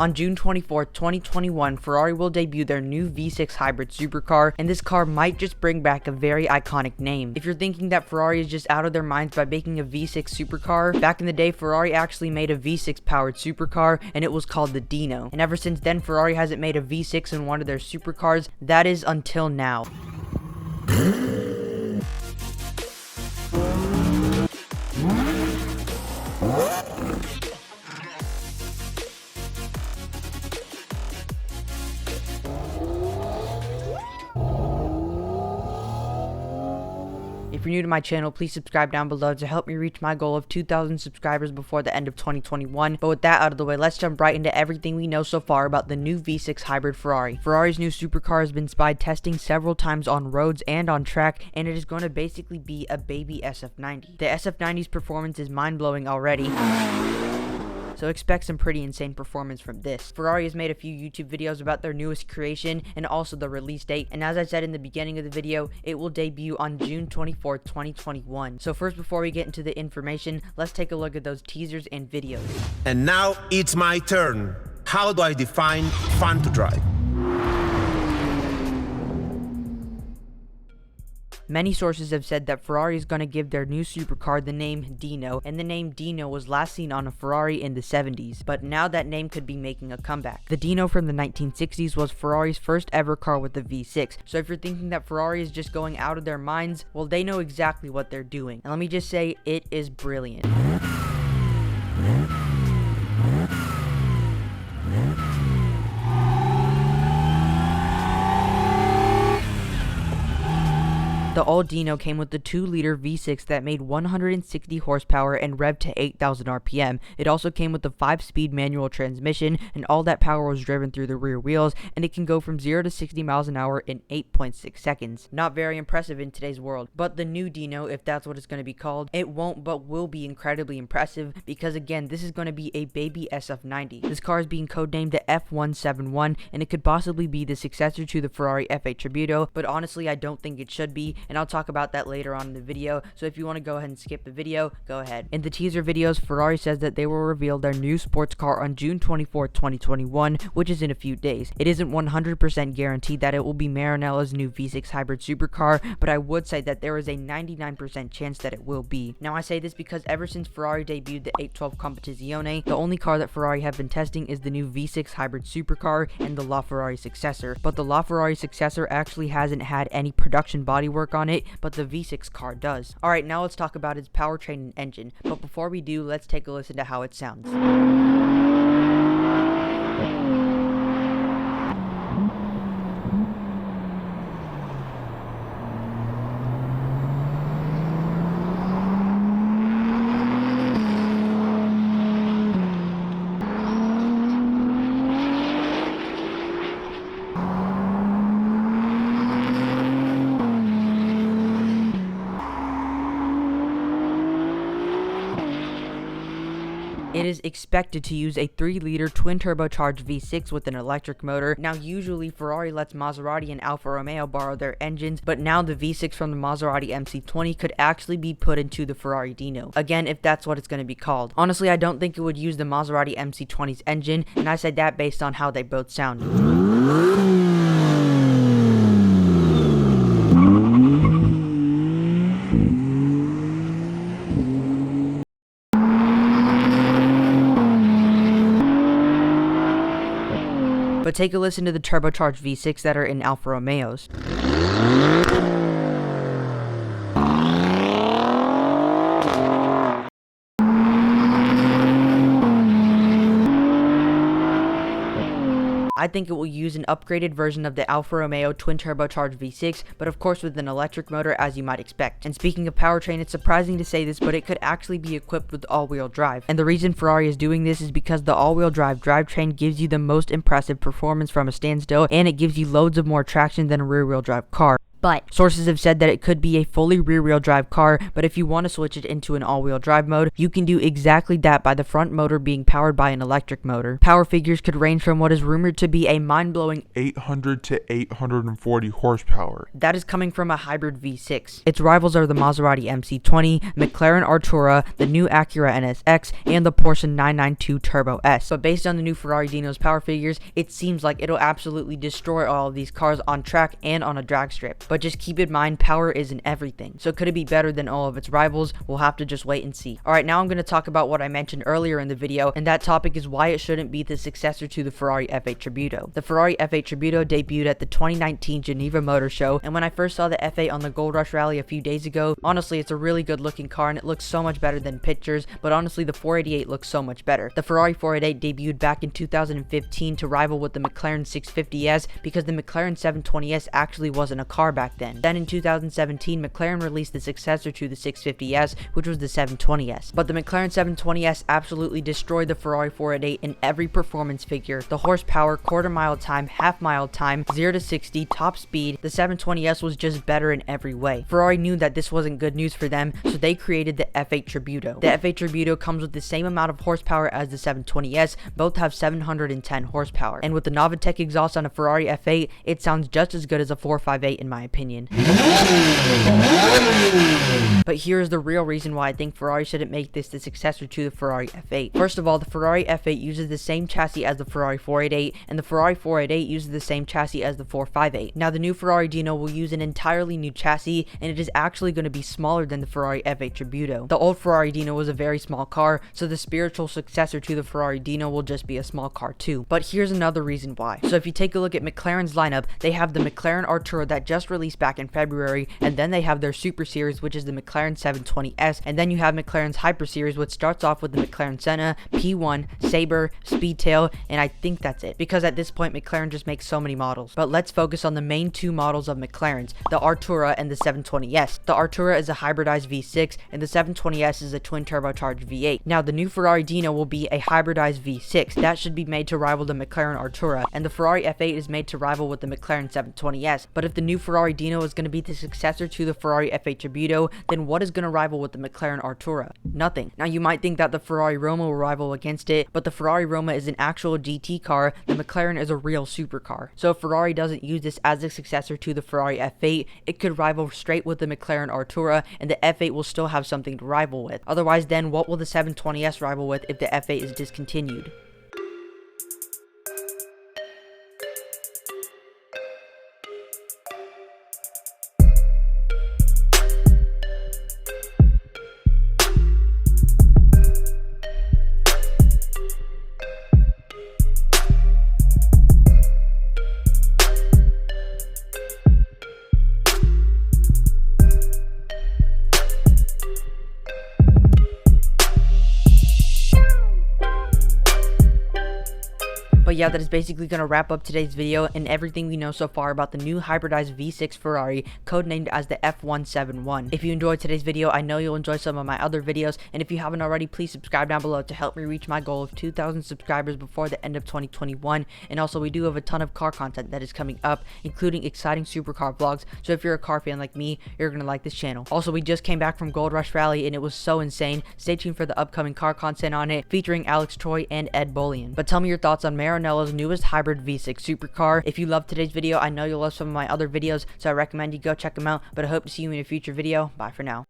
On June 24th, 2021, Ferrari will debut their new V6 hybrid supercar, and this car might just bring back a very iconic name. If you're thinking that Ferrari is just out of their minds by making a V6 supercar, back in the day, Ferrari actually made a V6 powered supercar, and it was called the Dino. And ever since then, Ferrari hasn't made a V6 in one of their supercars, that is until now. If you're new to my channel, please subscribe down below to help me reach my goal of 2,000 subscribers before the end of 2021. But with that out of the way, let's jump right into everything we know so far about the new V6 hybrid Ferrari. Ferrari's new supercar has been spied testing several times on roads and on track, and it is going to basically be a baby SF90. The SF90's performance is mind-blowing already, so expect some pretty insane performance from this. Ferrari has made a few YouTube videos about their newest creation and also the release date, and as I said in the beginning of the video, it will debut on June 24th, 2021. So first, before we get into the information, let's take a look at those teasers and videos. And now it's my turn. How do I define fun to drive? Many sources have said that Ferrari is going to give their new supercar the name Dino, and the name Dino was last seen on a Ferrari in the 70s, but now that name could be making a comeback. The Dino from the 1960s was Ferrari's first ever car with a V6, so if you're thinking that Ferrari is just going out of their minds, well, they know exactly what they're doing. And let me just say, it is brilliant. The old Dino came with the 2-liter V6 that made 160 horsepower and revved to 8,000 RPM. It also came with a 5-speed manual transmission, and all that power was driven through the rear wheels, and it can go from 0 to 60 miles an hour in 8.6 seconds. Not very impressive in today's world, but the new Dino, if that's what it's going to be called, it won't but will be incredibly impressive, because again, this is going to be a baby SF90. This car is being codenamed the F171, and it could possibly be the successor to the Ferrari F8 Tributo, but honestly, I don't think it should be, and I'll talk about that later on in the video, so if you want to go ahead and skip the video, go ahead. In the teaser videos, Ferrari says that they will reveal their new sports car on June 24th, 2021, which is in a few days. It isn't 100% guaranteed that it will be Marinella's new V6 hybrid supercar, but I would say that there is a 99% chance that it will be. Now, I say this because ever since Ferrari debuted the 812 Competizione, the only car that Ferrari have been testing is the new V6 hybrid supercar and the LaFerrari Successor, but the LaFerrari Successor actually hasn't had any production bodywork on it, but the V6 car does. Alright, now let's talk about its powertrain and engine, but before we do, let's take a listen to how it sounds. It is expected to use a 3-liter twin-turbocharged V6 with an electric motor. Now, usually Ferrari lets Maserati and Alfa Romeo borrow their engines, but now the V6 from the Maserati MC20 could actually be put into the Ferrari Dino. Again, if that's what it's going to be called. Honestly, I don't think it would use the Maserati MC20's engine, and I said that based on how they both sound. But take a listen to the turbocharged V6 that are in Alfa Romeos. I think it will use an upgraded version of the Alfa Romeo twin-turbocharged V6, but of course with an electric motor, as you might expect. And speaking of powertrain, it's surprising to say this, but it could actually be equipped with all-wheel drive. And the reason Ferrari is doing this is because the all-wheel drive drivetrain gives you the most impressive performance from a standstill, and it gives you loads of more traction than a rear-wheel drive car. but sources have said that it could be a fully rear-wheel drive car, but if you want to switch it into an all-wheel drive mode, you can do exactly that by the front motor being powered by an electric motor. Power figures could range from what is rumored to be a mind-blowing 800 to 840 horsepower. That is coming from a hybrid V6. Its rivals are the Maserati MC20, McLaren Artura, the new Acura NSX, and the Porsche 992 Turbo S. But based on the new Ferrari Dino's power figures, it seems like it'll absolutely destroy all of these cars on track and on a drag strip. But just keep in mind, power isn't everything. So could it be better than all of its rivals? We'll have to just wait and see. Alright, now I'm going to talk about what I mentioned earlier in the video, and that topic is why it shouldn't be the successor to the Ferrari F8 Tributo. The Ferrari F8 Tributo debuted at the 2019 Geneva Motor Show, and when I first saw the F8 on the Gold Rush Rally a few days ago, honestly, it's a really good looking car and it looks so much better than pictures, but honestly, the 488 looks so much better. The Ferrari 488 debuted back in 2015 to rival with the McLaren 650S because the McLaren 720S actually wasn't a car back then. Then in 2017, McLaren released the successor to the 650S, which was the 720S. But the McLaren 720S absolutely destroyed the Ferrari 488 in every performance figure. The horsepower, quarter mile time, half mile time, 0 to 60, top speed, the 720S was just better in every way. Ferrari knew that this wasn't good news for them, so they created the F8 Tributo. The F8 Tributo comes with the same amount of horsepower as the 720S, both have 710 horsepower. And with the Novitec exhaust on a Ferrari F8, it sounds just as good as a 458 in my opinion. But here's the real reason why I think Ferrari shouldn't make this the successor to the Ferrari F8. First of all, the Ferrari F8 uses the same chassis as the Ferrari 488, and the Ferrari 488 uses the same chassis as the 458. Now, the new Ferrari Dino will use an entirely new chassis, and it is actually going to be smaller than the Ferrari F8 Tributo. The old Ferrari Dino was a very small car, so the spiritual successor to the Ferrari Dino will just be a small car too. But here's another reason why. So if you take a look at McLaren's lineup, they have the McLaren Artura that just released back in February, and then they have their Super Series, which is the McLaren 720S, and then you have McLaren's Hyper Series, which starts off with the McLaren Senna, P1, Sabre, Speedtail, and I think that's it, because at this point McLaren just makes so many models. But let's focus on the main two models of McLaren's, the Artura and the 720S. The Artura is a hybridized V6, and the 720S is a twin turbocharged V8. Now, the new Ferrari Dino will be a hybridized V6. That should be made to rival the McLaren Artura, and the Ferrari F8 is made to rival with the McLaren 720S. But if the new Ferrari Dino is going to be the successor to the Ferrari F8 Tributo, then what is going to rival with the McLaren Artura? Nothing. Now, you might think that the Ferrari Roma will rival against it, but the Ferrari Roma is an actual GT car, the McLaren is a real supercar. So if Ferrari doesn't use this as a successor to the Ferrari F8, it could rival straight with the McLaren Artura, and the F8 will still have something to rival with. Otherwise, then what will the 720S rival with if the F8 is discontinued? But yeah, that is basically going to wrap up today's video and everything we know so far about the new hybridized V6 Ferrari, codenamed as the F171. If you enjoyed today's video, I know you'll enjoy some of my other videos, and if you haven't already, please subscribe down below to help me reach my goal of 2,000 subscribers before the end of 2021. And also, we do have a ton of car content that is coming up, including exciting supercar vlogs, so if you're a car fan like me, you're going to like this channel. Also, we just came back from Gold Rush Rally, and it was so insane. Stay tuned for the upcoming car content on it, featuring Alex Troy and Ed Bullion. But tell me your thoughts on Maranello's newest hybrid V6 supercar. If you loved today's video, I know you'll love some of my other videos, so I recommend you go check them out. But I hope to see you in a future video. Bye for now.